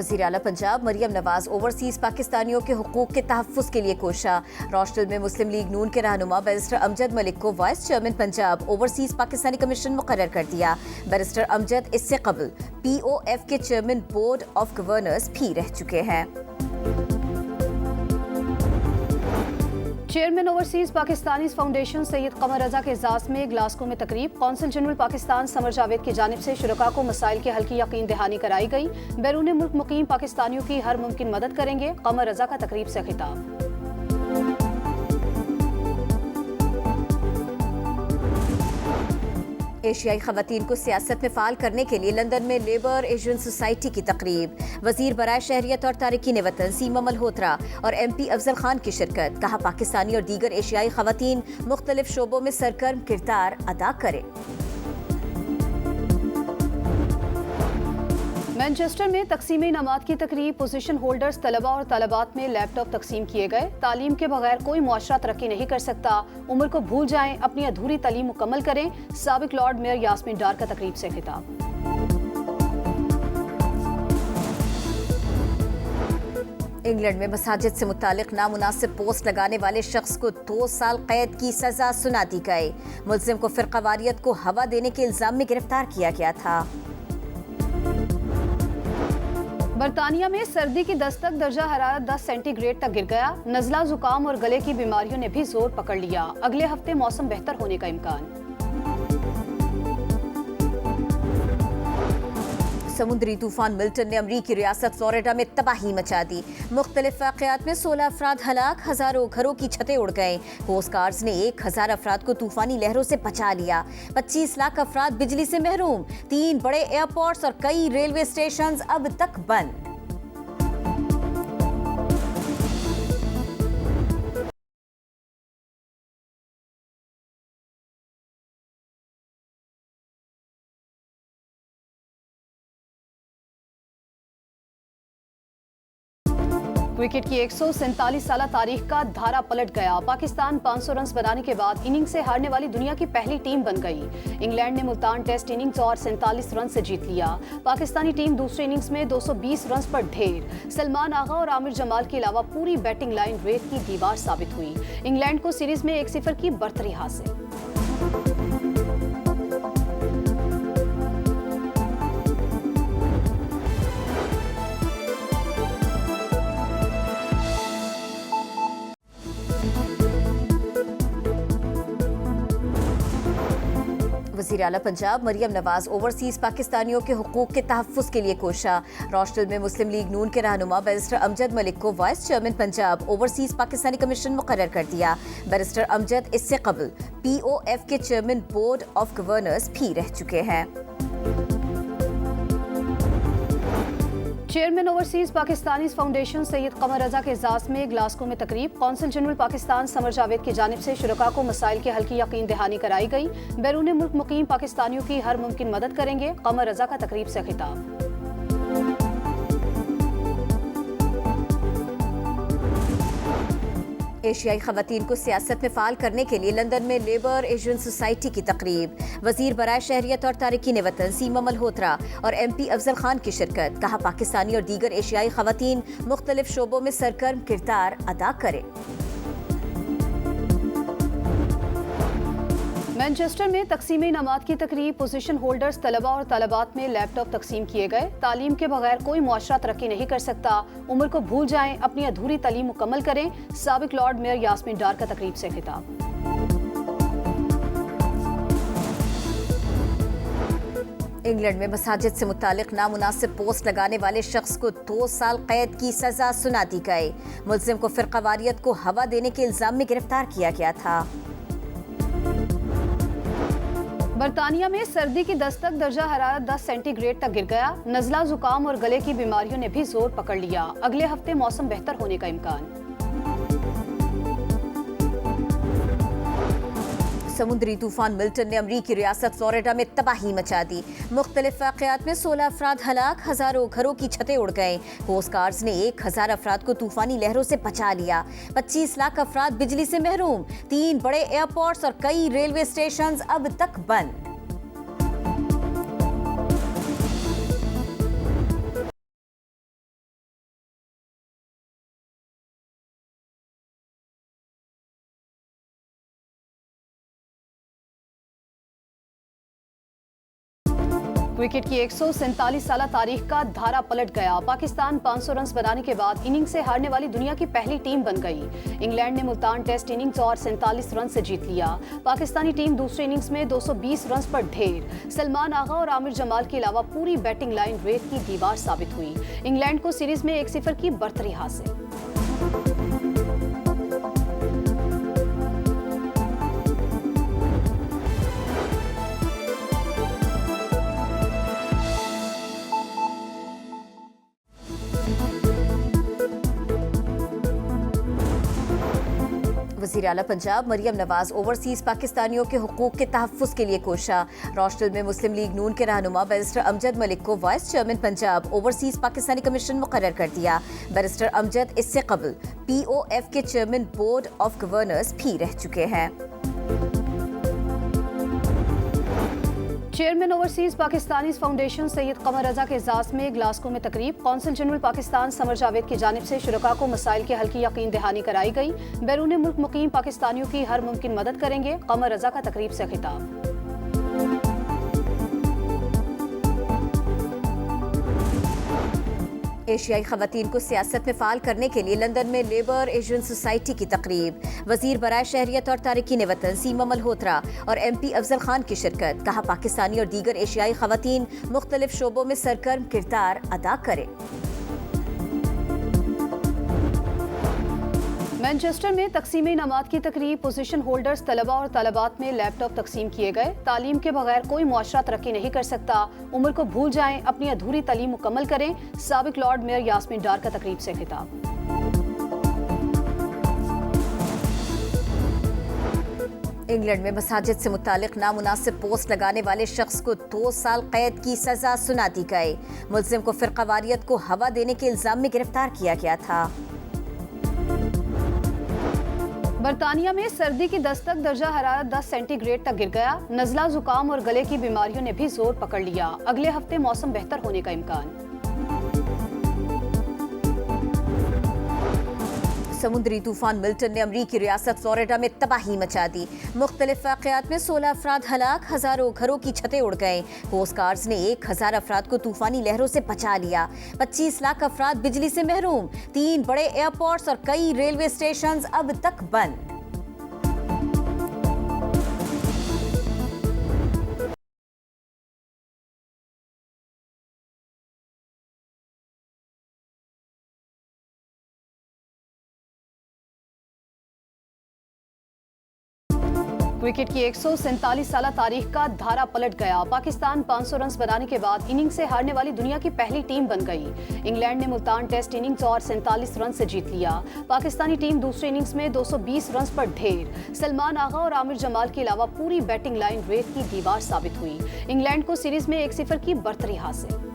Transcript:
वज़ीर आला पंजाब मरियम नवाज ओवरसीज पाकिस्तानियों के हुकूक के तहफ़्फ़ुज़ के लिए कोशा। रोस्टल में मुस्लिम लीग नून के रहनुमा बैरिस्टर अमजद मलिक को vice chairman Punjab overseas Pakistani commission मुकर्रर कर दिया। बैरिस्टर अमजद इससे कबल POF के चेयरमैन बोर्ड ऑफ गवर्नर्स भी रह चुके हैं। Chairman overseas Pakistani foundation Syed Qamar Raza के एजाज़ में ग्लासगो में तकरीब। कौंसल जनरल पाकिस्तान समर जावेद की जानिब से शुरका को मसाइल के हल की यकीन दहानी कराई गई। बैरून मुल्क मुकीम पाकिस्तानियों की हर मुमकिन मदद करेंगे, कमर रजा का तकरीब से खिताब। एशियाई खवातीन को सियासत में फ़ाल करने के लिए लंदन में लेबर एशियन सोसाइटी की तकरीब। वज़ीर बराए शहरियत और तारिकीन वतन सीमा मल्होत्रा और MP अफजल खान की शिरकत। कहा पाकिस्तानी और दीगर एशियाई खवातीन मुख्तलिफ शोबों में सरगर्म किरदार अदा करें। मैनचेस्टर में तकसीम इनामात की तकरीब। पोजीशन होल्डर्स तलबा और तलबात में लैपटॉप तकसीम किए गए। तालीम के बगैर कोई मुआशरा तरक्की नहीं कर सकता, उम्र को भूल जाएं, अपनी अधूरी तालीम मुकम्मल करें। साबिक लॉर्ड मेयर यास्मीन डार का तकरीब से खिताब। इंग्लैंड में मसाजिद से मुतालिक नामुनासिब पोस्ट लगाने वाले शख्स को 2 साल कैद की सजा सुना दी गई। मुल्जिम को फिरकावारियत को हवा देने के इल्जाम में गिरफ्तार किया गया था। बरतानिया में सर्दी की दस्तक, दर्जा हरारत 10 सेंटीग्रेड तक गिर गया। नज़ला, जुकाम और गले की बीमारियों ने भी जोर पकड़ लिया। अगले हफ्ते मौसम बेहतर होने का इम्कान। समुद्री तूफान मिल्टन ने अमरीकी रियासत फ्लोरिडा में तबाही मचा दी। मुख्तलिफ वाक़यात में 16 अफराद हलाक, हजारों घरों की छतें उड़ गए। कोस्ट गार्ड्स ने 1000 अफराद को तूफानी लहरों से बचा लिया। 25 लाख अफराद बिजली से महरूम। 3 बड़े एयरपोर्ट्स और कई रेलवे स्टेशन अब तक बंद। क्रिकेट की 147 साला तारीख का धारा पलट गया। पाकिस्तान 500 रन बनाने के बाद इनिंग से हारने वाली दुनिया की पहली टीम बन गई। इंग्लैंड ने मुल्तान टेस्ट इनिंग्स और 47 रन से जीत लिया। पाकिस्तानी टीम दूसरे इनिंग्स में 220 रन पर ढेर। सलमान आगा और आमिर जमाल के अलावा पूरी बैटिंग लाइन रेत की दीवार साबित हुई। इंग्लैंड को सीरीज में 1-0 की बढ़तरी हासिल। वज़ीर आला पंजाब मरियम नवाज ओवरसीज पाकिस्तानियों के हुकूक के तहफ़्फ़ुज़ के लिए कोशा। रोस्टल में मुस्लिम लीग नून के रहनुमा बैरिस्टर अमजद मलिक को vice chairman Punjab overseas Pakistani commission मुकर्रर कर दिया। बैरिस्टर अमजद इससे कबल POF के चेयरमैन बोर्ड ऑफ गवर्नर्स भी रह चुके हैं। Chairman overseas Pakistani foundation Syed Qamar Raza के एजाज़ में ग्लासगो में तकरीब। कौंसल जनरल पाकिस्तान समर जावेद की जानिब से शुरका को मसाइल के हल की यकीन दहानी कराई गई। बैरून मुल्क मुकीम पाकिस्तानियों की हर मुमकिन मदद करेंगे, कमर रजा का तकरीब से खिताब। एशियाई खवातीन को सियासत में फ़ाल करने के लिए लंदन में लेबर एशियन सोसाइटी की तकरीब। वज़ीर बराए शहरियत और तारिकीन वतन सीमा मल्होत्रा और MP अफजल खान की शिरकत। कहा पाकिस्तानी और दीगर एशियाई खवातीन मुख्तलिफ शोबों में सरगर्म किरदार अदा करें। मैनचेस्टर में तकसीम इनामात की तकरीब। पोजीशन होल्डर्स तलबा और तलबात में लैपटॉप तकसीम किए गए। तालीम के बगैर कोई मुआशरा तरक्की नहीं कर सकता, उम्र को भूल जाएं, अपनी अधूरी तालीम मुकम्मल करें। साबिक लॉर्ड मेयर यास्मीन डार का तकरीब से खिताब। इंग्लैंड में मसाजिद से मुतालिक नामुनासिब पोस्ट लगाने वाले शख्स को 2 साल कैद की सजा सुना दी गई। मुल्जिम को फिरकावारियत को हवा देने के इल्जाम में गिरफ्तार किया गया था। बरतानिया में सर्दी की दस्तक, दर्जा हरारत 10 सेंटीग्रेड तक गिर गया। नज़ला, जुकाम और गले की बीमारियों ने भी जोर पकड़ लिया। अगले हफ्ते मौसम बेहतर होने का इम्कान। समुद्री तूफान मिल्टन ने अमरीकी रियासत फ्लोरिडा में तबाही मचा दी। मुख्तलिफ वाक़यात में 16 अफराद हलाक, हजारों घरों की छतें उड़ गए। कोस्ट गार्ड्स ने 1000 अफराद को तूफानी लहरों से बचा लिया। 25 लाख अफराद बिजली से महरूम। 3 बड़े एयरपोर्ट्स और कई रेलवे स्टेशन अब तक बंद। क्रिकेट की 147 साला तारीख का धारा पलट गया। पाकिस्तान 500 रन बनाने के बाद इनिंग से हारने वाली दुनिया की पहली टीम बन गई। इंग्लैंड ने मुल्तान टेस्ट इनिंग्स और 47 रन से जीत लिया। पाकिस्तानी टीम दूसरे इनिंग्स में 220 रन पर ढेर। सलमान आगा और आमिर जमाल के अलावा पूरी बैटिंग लाइन रेत की दीवार साबित हुई। इंग्लैंड को सीरीज में 1-0 की बढ़तरी हासिल। वज़ीर आला पंजाब मरियम नवाज ओवरसीज पाकिस्तानियों के हुकूक के तहफ़्फ़ुज़ के लिए कोशा। रोशनल में मुस्लिम लीग नून के रहनुमा बैरिस्टर अमजद मलिक को vice chairman Punjab overseas Pakistani commission मुकर्रर कर दिया। बैरिस्टर अमजद इससे कबल POF के चेयरमैन बोर्ड ऑफ गवर्नर्स भी रह चुके हैं। Chairman overseas Pakistani foundation Syed Qamar Raza के एजाज में ग्लासगो में तकरीब। कौंसिल जनरल पाकिस्तान समर जावेद की जानिब से शुरका को मसाइल के हल की यकीन दहानी कराई गई। बैरून मुल्क मुकीम पाकिस्तानियों की हर मुमकिन मदद करेंगे, कमर रजा का तकरीब से खिताब। एशियाई खवातीन को सियासत में फ़ाल करने के लिए लंदन में लेबर एशियन सोसाइटी की तकरीब। वज़ीर बराए शहरियत और तारिकीन वतन सीमा मल्होत्रा और MP अफजल खान की शिरकत। कहा पाकिस्तानी और दीगर एशियाई खवातीन मुख्तलिफ शोबों में सरगर्म किरदार अदा करें। मैनचेस्टर में तकसीम इनामात की तकरीब। पोजीशन होल्डर्स तलबा और तलबात में लैपटॉप तकसीम किए गए। तालीम के बगैर कोई मुआशरा तरक्की नहीं कर सकता, उम्र को भूल जाएं, अपनी अधूरी तालीम मुकम्मल करें। साबिक लॉर्ड मेयर यास्मीन डार का तकरीब से खिताब। इंग्लैंड में मसाजिद से मुतालिक नामुनासिब पोस्ट लगाने वाले शख्स को 2 साल कैद की सजा सुना दी गई। मुल्जिम को फिरकावारियत को हवा देने के इल्जाम में गिरफ्तार किया गया था। बरतानिया में सर्दी की दस्तक, दर्जा हरारत 10 सेंटीग्रेड तक गिर गया। नज़ला, जुकाम और गले की बीमारियों ने भी जोर पकड़ लिया। अगले हफ्ते मौसम बेहतर होने का इम्कान। समुद्री तूफान मिल्टन ने अमरीकी रियासत फ्लोरिडा में तबाही मचा दी। मुख्तलिफ वाक़यात में 16 अफराद हलाक, हजारों घरों की छतें उड़ गए। कोस्ट गार्ड्स ने 1000 अफराद को तूफानी लहरों से बचा लिया। 25 लाख अफराद बिजली से महरूम। 3 बड़े एयरपोर्ट्स और कई रेलवे स्टेशन अब तक बंद। क्रिकेट की 147 साला तारीख का धारा पलट गया। पाकिस्तान 500 रन बनाने के बाद इनिंग से हारने वाली दुनिया की पहली टीम बन गई। इंग्लैंड ने मुल्तान टेस्ट इनिंग्स और 47 रन से जीत लिया। पाकिस्तानी टीम दूसरे इनिंग्स में 220 रन पर ढेर। सलमान आगा और आमिर जमाल के अलावा पूरी बैटिंग लाइन रेत की दीवार साबित हुई। इंग्लैंड को सीरीज में 1-0 की बढ़तरी हासिल।